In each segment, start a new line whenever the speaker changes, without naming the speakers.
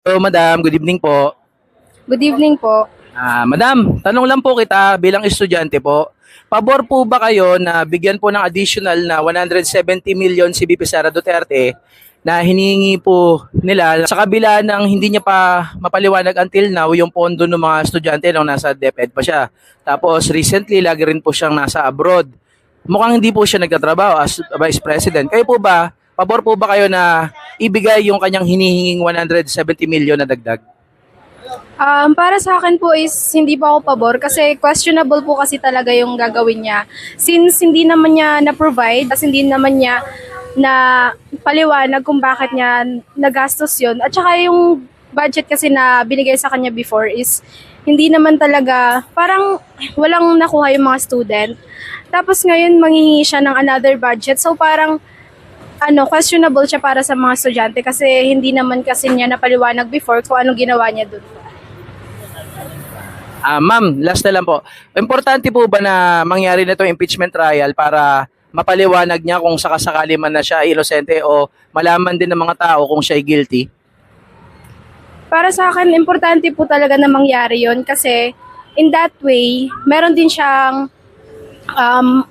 Hello, madam. Good evening po.
Good evening po.
Madam, tanong lang po kita bilang estudyante po. Pabor po ba kayo na bigyan po ng additional na 170 million si VP Sara Duterte na hinihingi po nila sa kabila ng hindi niya pa mapaliwanag until now yung pondo ng mga estudyante nung nasa DepEd pa siya. Tapos recently, lagi rin po siyang nasa abroad. Mukhang hindi po siya nagtatrabaho as Vice President. Kayo po ba, pabor po ba kayo na ibigay yung kanyang hinihinging 170 million na dagdag?
Para sa akin po is hindi po ako pabor kasi questionable po kasi talaga yung gagawin niya. Since hindi naman niya na-provide, as hindi naman niya na paliwanag kung bakit niya nagastos yun. At saka yung budget kasi na binigay sa kanya before is hindi naman talaga, parang walang nakuha yung mga student. Tapos ngayon manghihingi siya ng another budget. So parang questionable siya para sa mga estudyante kasi hindi naman kasi niya napaliwanag before kung anong ginawa niya doon.
Ma'am, last na lang po. Importante po ba na mangyari na itong impeachment trial para mapaliwanag niya kung sakasakali man na siya ay inosente o malaman din ng mga tao kung siya ay guilty?
Para sa akin, importante po talaga na mangyari yon kasi in that way, meron din siyang um,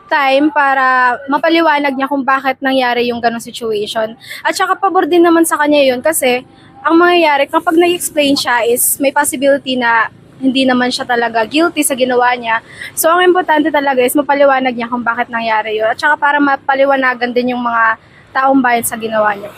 time para mapaliwanag niya kung bakit nangyari yung ganong situation. At saka pabor din naman sa kanya yun kasi ang mangyayari kapag nag-explain siya is may possibility na hindi naman siya talaga guilty sa ginawa niya. So ang importante talaga is mapaliwanag niya kung bakit nangyari yun. At saka para mapaliwanagan din yung mga taong bayan sa ginawa niya.